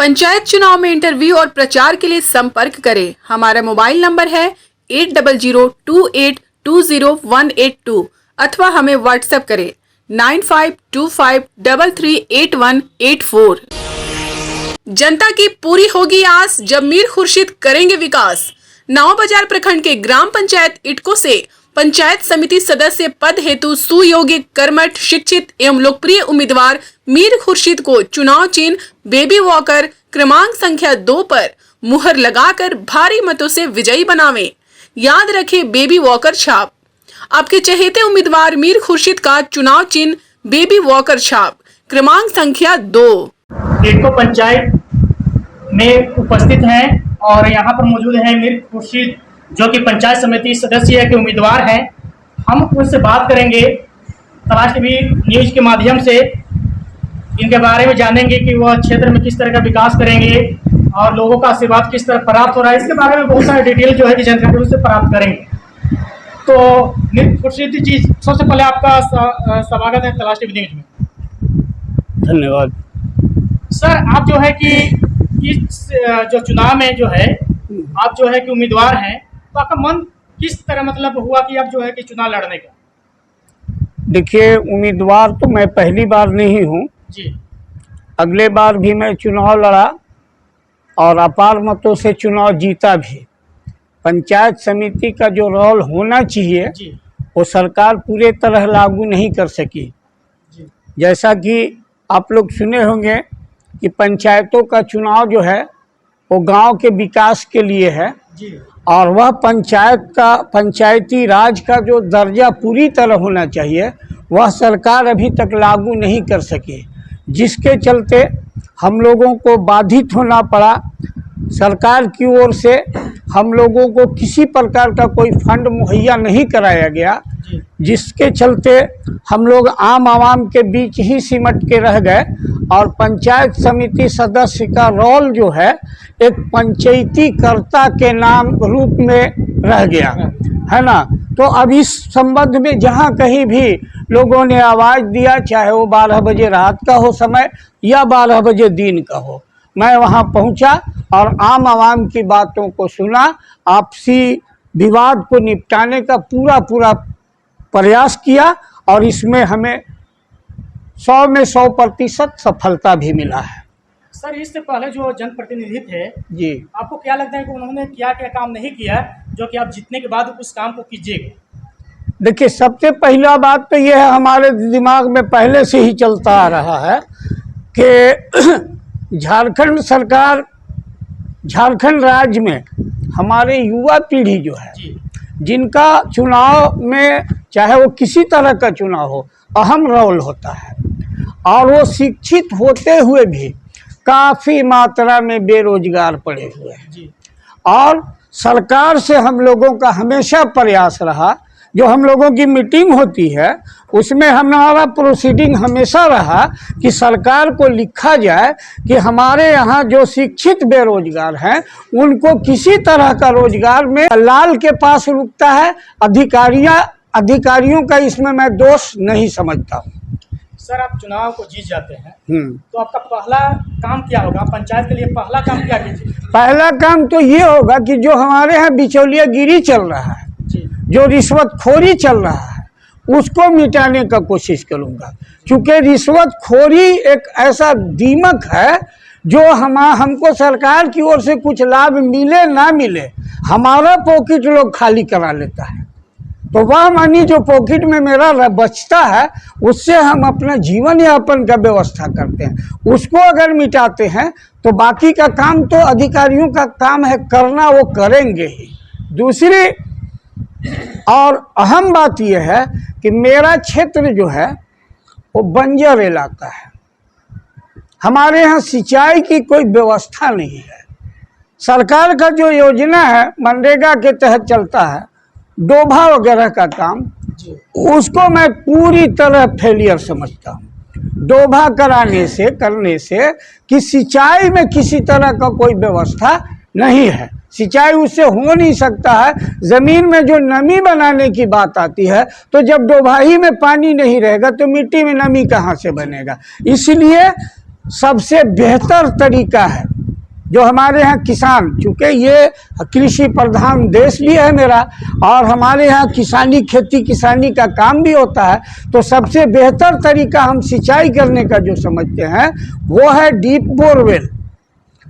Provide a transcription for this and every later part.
पंचायत चुनाव में इंटरव्यू और प्रचार के लिए संपर्क करें। हमारा मोबाइल नंबर है 8002820182 अथवा हमें व्हाट्सएप करें 9525338184। जनता की पूरी होगी आस जब मीर खुर्शीद करेंगे विकास। नाव बाजार प्रखंड के ग्राम पंचायत इटको से पंचायत समिति सदस्य पद हेतु सुयोग्य, कर्मठ, शिक्षित एवं लोकप्रिय उम्मीदवार मीर खुर्शीद को चुनाव चिन्ह बेबी वॉकर क्रमांक संख्या 2 पर मुहर लगाकर भारी मतों से विजयी बनावें। याद रखें, बेबी वॉकर छाप। आपके चहेते उम्मीदवार मीर खुर्शीद का चुनाव चिन्ह बेबी वॉकर छाप क्रमांक संख्या 2। इटको पंचायत में उपस्थित हैं और यहाँ पर मौजूद हैं मीर खुर्शीद, जो कि पंचायत समिति सदस्य के उम्मीदवार हैं। हम उनसे बात करेंगे, तलाश टीवी न्यूज के माध्यम से इनके बारे में जानेंगे कि वह क्षेत्र में किस तरह का विकास करेंगे और लोगों का आशीर्वाद किस तरह प्राप्त हो रहा है। इसके बारे में बहुत सारे डिटेल जो है कि जानकारी उससे प्राप्त करेंगे। तो मीर खुर्शीद जी, सबसे पहले आपका स्वागत है तलाश टीवी न्यूज में। धन्यवाद सर, आप जो है कि इस जो चुनाव में जो है आप जो है कि उम्मीदवार हैं, तो आपका मन किस तरह मतलब हुआ कि आप जो है कि चुनाव लड़ने का? देखिए, उम्मीदवार तो मैं पहली बार नहीं हूँ जी। अगले बार भी मैं चुनाव लड़ा और अपार मतों से चुनाव जीता भी। पंचायत समिति का जो रोल होना चाहिए जी। वो सरकार पूरे तरह लागू नहीं कर सकी जी। जैसा कि आप लोग सुने होंगे कि पंचायतों का चुनाव जो है वो गांव के विकास के लिए है जी। और वह पंचायती राज का जो दर्जा पूरी तरह होना चाहिए वह सरकार अभी तक लागू नहीं कर सकी, जिसके चलते हम लोगों को बाधित होना पड़ा। सरकार की ओर से हम लोगों को किसी प्रकार का कोई फंड मुहैया नहीं कराया गया, जिसके चलते हम लोग आम आवाम के बीच ही सिमट के रह गए और पंचायत समिति सदस्य का रोल जो है एक पंचायती कर्ता के नाम रूप में रह गया है ना। तो अब इस संबंध में जहाँ कहीं भी लोगों ने आवाज़ दिया, चाहे वो 12 बजे रात का हो समय या 12 बजे दिन का हो, मैं वहाँ पहुँचा और आम आवाम की बातों को सुना। आपसी विवाद को निपटाने का पूरा प्रयास किया और इसमें हमें 100 में 100% सफलता भी मिला है। सर, इससे पहले जो जनप्रतिनिधि थे जी, आपको क्या लगता है कि उन्होंने क्या क्या काम नहीं किया जो कि आप जीतने के बाद उस काम को कीजिएगा? देखिए, सबसे पहला बात तो यह है, हमारे दिमाग में पहले से ही चलता आ रहा है कि झारखंड सरकार, झारखंड राज्य में हमारे युवा पीढ़ी जो है, जिनका चुनाव में चाहे वो किसी तरह का चुनाव हो अहम रोल होता है और वो शिक्षित होते हुए भी काफ़ी मात्रा में बेरोजगार पड़े हुए हैं। और सरकार से हम लोगों का हमेशा प्रयास रहा, जो हम लोगों की मीटिंग होती है उसमें हमारा प्रोसीडिंग हमेशा रहा कि सरकार को लिखा जाए कि हमारे यहाँ जो शिक्षित बेरोजगार हैं उनको किसी तरह का रोजगार में लाल के पास रुकता है। अधिकारियों का इसमें मैं दोष नहीं समझता हूँ। सर, आप चुनाव को जीत जाते हैं तो आपका पहला काम क्या होगा? पंचायत के लिए पहला काम क्या कीजिए? पहला काम तो ये होगा कि जो हमारे यहाँ बिचौलियागिरी चल रहा है, जो रिश्वतखोरी चल रहा है, उसको मिटाने का कोशिश करूँगा। क्योंकि रिश्वतखोरी एक ऐसा दीमक है जो हमको सरकार की ओर से कुछ लाभ मिले ना मिले, हमारा पॉकेट लोग खाली करा लेता है। तो वह मनी जो पॉकेट में मेरा बचता है उससे हम अपना जीवन यापन का व्यवस्था करते हैं, उसको अगर मिटाते हैं तो बाकी का काम तो अधिकारियों का काम है करना, वो करेंगे ही। दूसरी और अहम बात यह है कि मेरा क्षेत्र जो है वो बंजर इलाका है, हमारे यहाँ सिंचाई की कोई व्यवस्था नहीं है। सरकार का जो योजना है मनरेगा के तहत चलता है, डोभा वगैरह का काम, उसको मैं पूरी तरह फेलियर समझता हूँ। डोभा करने से कि सिंचाई में किसी तरह का कोई व्यवस्था नहीं है, सिंचाई उससे हो नहीं सकता है। ज़मीन में जो नमी बनाने की बात आती है, तो जब डोभाही में पानी नहीं रहेगा तो मिट्टी में नमी कहाँ से बनेगा। इसलिए सबसे बेहतर तरीका है जो हमारे यहाँ किसान, चूँकि ये कृषि प्रधान देश भी है मेरा, और हमारे यहाँ किसानी, खेती किसानी का काम भी होता है, तो सबसे बेहतर तरीका हम सिंचाई करने का जो समझते हैं वो है डीप बोरवेल।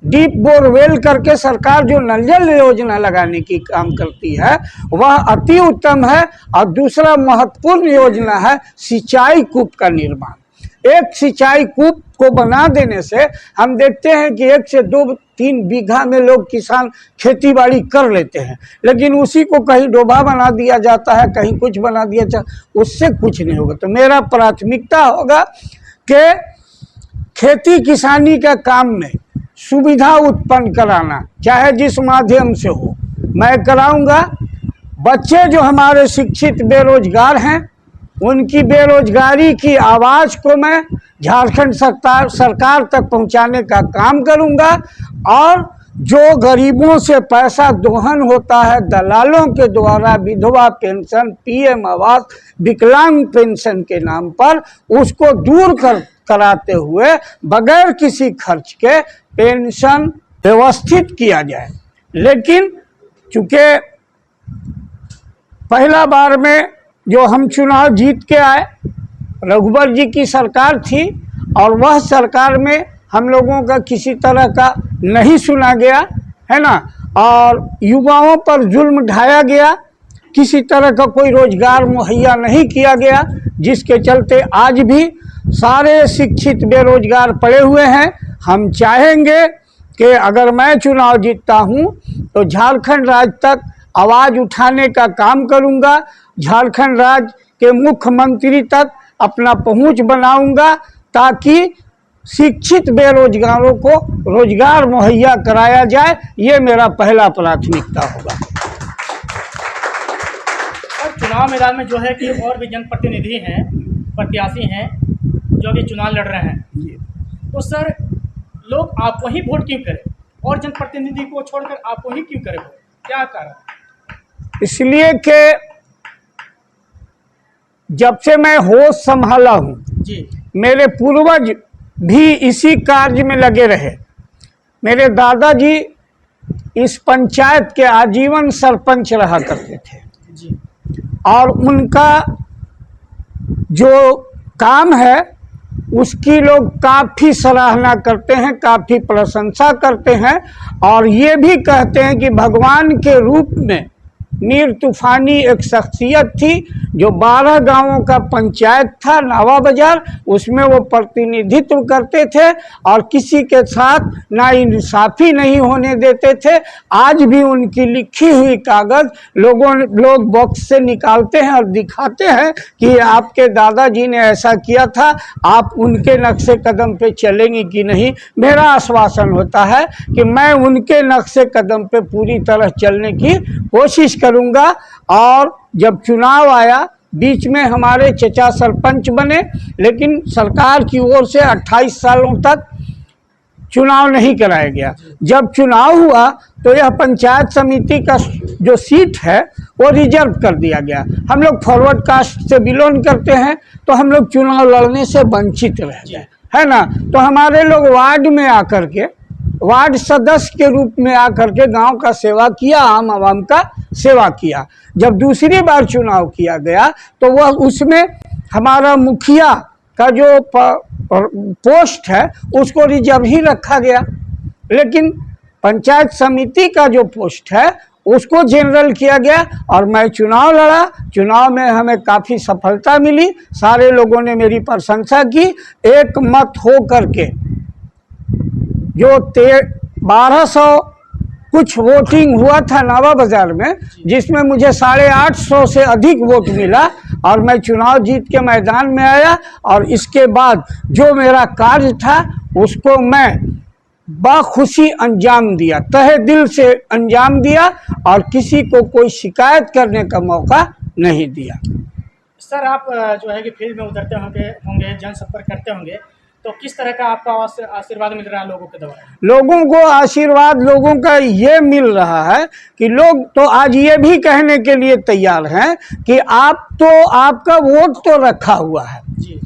डीप बोरवेल करके सरकार जो नल जल योजना लगाने की काम करती है वह अति उत्तम है। और दूसरा महत्वपूर्ण योजना है सिंचाई कूप का निर्माण। एक सिंचाई कूप को बना देने से हम देखते हैं कि 1 से 2-3 बीघा में लोग किसान खेती बाड़ी कर लेते हैं, लेकिन उसी को कहीं डोबा बना दिया जाता है, कहीं कुछ बना दिया जाता है, उससे कुछ नहीं होगा। तो मेरा प्राथमिकता होगा कि खेती किसानी का काम में सुविधा उत्पन्न कराना, चाहे जिस माध्यम से हो, मैं कराऊंगा। बच्चे जो हमारे शिक्षित बेरोजगार हैं उनकी बेरोजगारी की आवाज़ को मैं झारखंड सरकार तक पहुंचाने का काम करूंगा। और जो गरीबों से पैसा दोहन होता है दलालों के द्वारा, विधवा पेंशन, पीएम आवास, विकलांग पेंशन के नाम पर, उसको दूर कराते हुए बगैर किसी खर्च के पेंशन व्यवस्थित किया जाए। लेकिन चूँकि पहला बार में जो हम चुनाव जीत के आए, रघुबर जी की सरकार थी और वह सरकार में हम लोगों का किसी तरह का नहीं सुना गया, है ना, और युवाओं पर जुल्म ढाया गया, किसी तरह का कोई रोजगार मुहैया नहीं किया गया, जिसके चलते आज भी सारे शिक्षित बेरोजगार पड़े हुए हैं। हम चाहेंगे कि अगर मैं चुनाव जीतता हूं तो झारखंड राज्य तक आवाज़ उठाने का काम करूंगा, झारखंड राज्य के मुख्यमंत्री तक अपना पहुंच बनाऊंगा, ताकि शिक्षित बेरोजगारों को रोजगार मुहैया कराया जाए। ये मेरा पहला प्राथमिकता होगा। और चुनाव मैदान में जो है कि और भी जनप्रतिनिधि हैं, प्रत्याशी हैं जो कि चुनाव लड़ रहे हैं, तो सर लोग आपको ही वोट क्यों करें और जनप्रतिनिधि को छोड़कर आपको ही क्यों करें? क्या कारण? इसलिए कि जब से मैं होश संभाला हूँ जी, मेरे पूर्वज भी इसी कार्य में लगे रहे। मेरे दादाजी इस पंचायत के आजीवन सरपंच रहा करते थे जी, और उनका जो काम है उसकी लोग काफ़ी सराहना करते हैं, काफ़ी प्रशंसा करते हैं, और ये भी कहते हैं कि भगवान के रूप में मीर तूफानी एक शख्सियत थी जो 12 गांवों का पंचायत था नावा बाजार, उसमें वो प्रतिनिधित्व करते थे और किसी के साथ नाइंसाफ़ी नहीं होने देते थे। आज भी उनकी लिखी हुई कागज़ लोग बॉक्स से निकालते हैं और दिखाते हैं कि आपके दादाजी ने ऐसा किया था, आप उनके नक्शे कदम पे चलेंगी कि नहीं। मेरा आश्वासन होता है कि मैं उनके नक्शे कदम पे पूरी तरह चलने की कोशिश करूंगा। और जब चुनाव आया, बीच में हमारे चचा सरपंच बने, लेकिन सरकार की ओर से 28 सालों तक चुनाव नहीं कराया गया। जब चुनाव हुआ तो यह पंचायत समिति का जो सीट है वो रिजर्व कर दिया गया। हम लोग फॉरवर्ड कास्ट से बिलोंग करते हैं, तो हम लोग चुनाव लड़ने से वंचित रह गए, है ना। तो हमारे लोग वार्ड में आकर के, वार्ड सदस्य के रूप में आकर के गांव का सेवा किया, आम आवाम का सेवा किया। जब दूसरी बार चुनाव किया गया तो वह उसमें हमारा मुखिया का जो पोस्ट है उसको रिजर्व ही रखा गया, लेकिन पंचायत समिति का जो पोस्ट है उसको जनरल किया गया। और मैं चुनाव लड़ा, चुनाव में हमें काफ़ी सफलता मिली, सारे लोगों ने मेरी प्रशंसा की। एक मत हो करके जो 1200 कुछ वोटिंग हुआ था नावा बाजार में, जिसमें मुझे 850 से अधिक वोट मिला और मैं चुनाव जीत के मैदान में आया। और इसके बाद जो मेरा कार्य था उसको मैं बाखुशी अंजाम दिया, तहे दिल से अंजाम दिया और किसी को कोई शिकायत करने का मौका नहीं दिया। सर आप जो है कि फील्ड में उतरते होंगे, जनसंपर्क करते होंगे, तो किस तरह का आपका आशीर्वाद मिल रहा है लोगों के द्वारा? लोगों को आशीर्वाद लोगों का ये मिल रहा है कि लोग तो आज ये भी कहने के लिए तैयार हैं कि आपका वोट तो रखा हुआ है जी,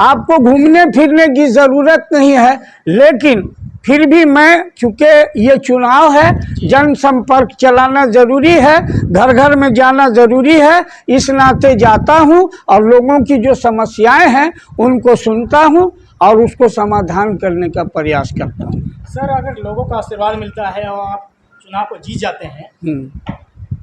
आपको घूमने फिरने की ज़रूरत नहीं है, लेकिन फिर भी मैं, चूंकि ये चुनाव है, जनसंपर्क चलाना जरूरी है, घर घर में जाना जरूरी है, इस नाते जाता हूँ और लोगों की जो समस्याएं हैं उनको सुनता हूँ और उसको समाधान करने का प्रयास करता हूँ। सर, अगर लोगों का आशीर्वाद मिलता है और आप चुनाव को जीत जाते हैं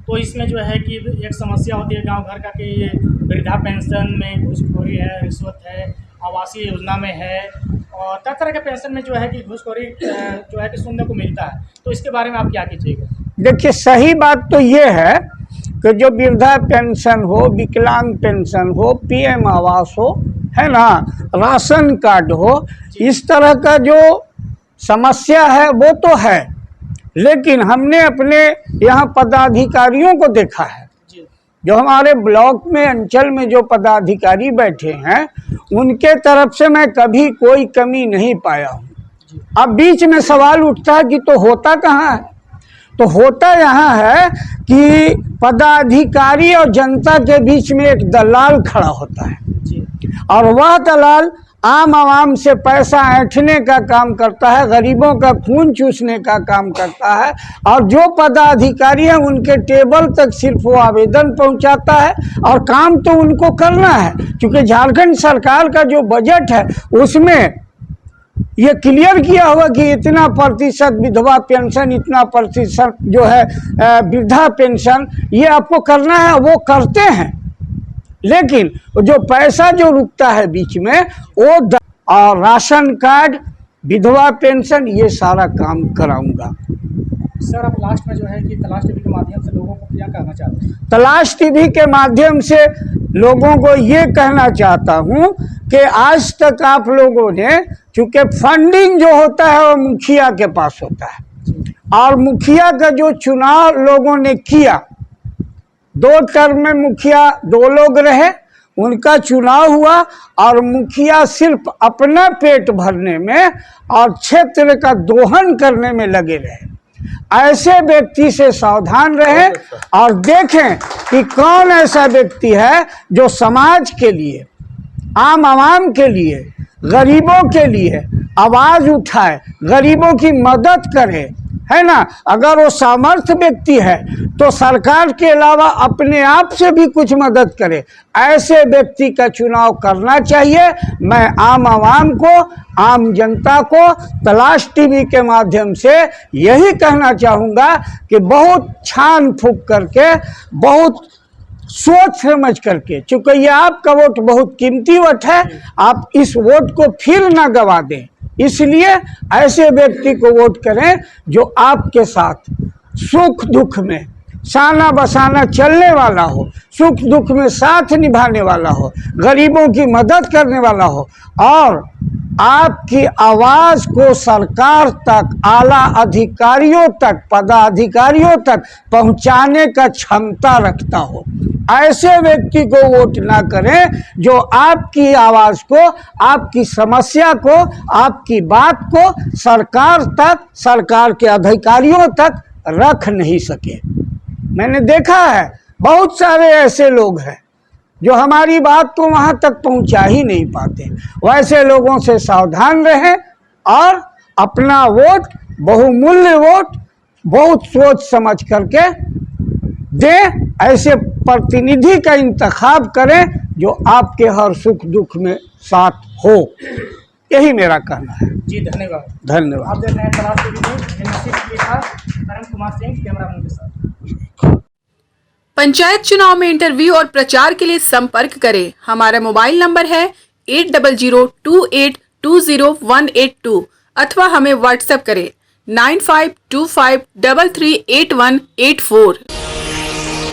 तो इसमें जो है कि एक समस्या होती है गांव घर का कि ये वृद्धा पेंशन में घूसखोरी है, रिश्वत है, आवासीय योजना में है और तरह तरह के पेंशन में जो है कि घूसखोरी जो है कि सुनने को मिलता है, तो इसके बारे में आप क्या कीजिएगा? देखिए, सही बात तो ये है कि जो वृद्धा पेंशन हो, विकलांग पेंशन हो, पीएम आवास हो, है ना, राशन कार्ड हो, इस तरह का जो समस्या है वो तो है, लेकिन हमने अपने यहाँ पदाधिकारियों को देखा है, जो हमारे ब्लॉक में, अंचल में जो पदाधिकारी बैठे हैं, उनके तरफ से मैं कभी कोई कमी नहीं पाया हूँ। अब बीच में सवाल उठता है कि तो होता कहाँ है? तो होता यहाँ है कि पदाधिकारी और जनता के बीच में एक दलाल खड़ा होता है और वह दलाल आम आवाम से पैसा ऐंठने का काम करता है, गरीबों का खून चूसने का काम करता है और जो पदाधिकारी हैं उनके टेबल तक सिर्फ वो आवेदन पहुंचाता है और काम तो उनको करना है। क्योंकि झारखंड सरकार का जो बजट है उसमें ये क्लियर किया हुआ कि इतना प्रतिशत विधवा पेंशन, इतना प्रतिशत जो है वृद्धा पेंशन, ये आपको करना है, वो करते हैं। लेकिन जो पैसा जो रुकता है बीच में, वो और राशन कार्ड, विधवा पेंशन, ये सारा काम कराऊंगा। सर, आप लास्ट में जो है कि तलाश टीवी के माध्यम से लोगों को क्या कहना चाहते हैं? तलाश टीवी के माध्यम से लोगों को ये कहना चाहता हूँ कि आज तक आप लोगों ने, चूंकि फंडिंग जो होता है वो मुखिया के पास होता है और मुखिया का जो चुनाव लोगों ने किया, 2 टर्म में मुखिया 2 लोग रहे, उनका चुनाव हुआ और मुखिया सिर्फ अपना पेट भरने में और क्षेत्र का दोहन करने में लगे रहे। ऐसे व्यक्ति से सावधान रहें और देखें कि कौन ऐसा व्यक्ति है जो समाज के लिए, आम आवाम के लिए, गरीबों के लिए आवाज उठाए, गरीबों की मदद करे, है ना। अगर वो सामर्थ्य व्यक्ति है तो सरकार के अलावा अपने आप से भी कुछ मदद करे, ऐसे व्यक्ति का चुनाव करना चाहिए। मैं आम आवाम को, आम जनता को तलाश टीवी के माध्यम से यही कहना चाहूँगा कि बहुत छान फूंक करके, बहुत सोच समझ करके, चूंकि ये आपका वोट बहुत कीमती वोट है, आप इस वोट को फिर ना गवा दें, इसलिए ऐसे व्यक्ति को वोट करें जो आपके साथ सुख दुख में साना बसाना चलने वाला हो, सुख दुख में साथ निभाने वाला हो, गरीबों की मदद करने वाला हो और आपकी आवाज को सरकार तक, आला अधिकारियों तक, पदाधिकारियों तक पहुंचाने का क्षमता रखता हो। ऐसे व्यक्ति को वोट ना करें जो आपकी आवाज को, आपकी समस्या को, आपकी बात को सरकार तक, सरकार के अधिकारियों तक रख नहीं सके। मैंने देखा है बहुत सारे ऐसे लोग हैं जो हमारी बात को वहां तक पहुंचा ही नहीं पाते। वैसे लोगों से सावधान रहें और अपना वोट, बहुमूल्य वोट, बहुत सोच समझ करके दें। ऐसे प्रतिनिधि का इंतखाब करें जो आपके हर सुख दुख में साथ हो। यही मेरा कहना है। जी, धन्यवाद। धन्यवाद। आप देख रहे हैं तलाश टीवी में, करण कुमार सिंह कैमरामैन के साथ। पंचायत चुनाव में इंटरव्यू और प्रचार के लिए संपर्क करें। हमारा मोबाइल नंबर है 8002820182 अथवा हमें व्हाट्सएप करें 9525338184।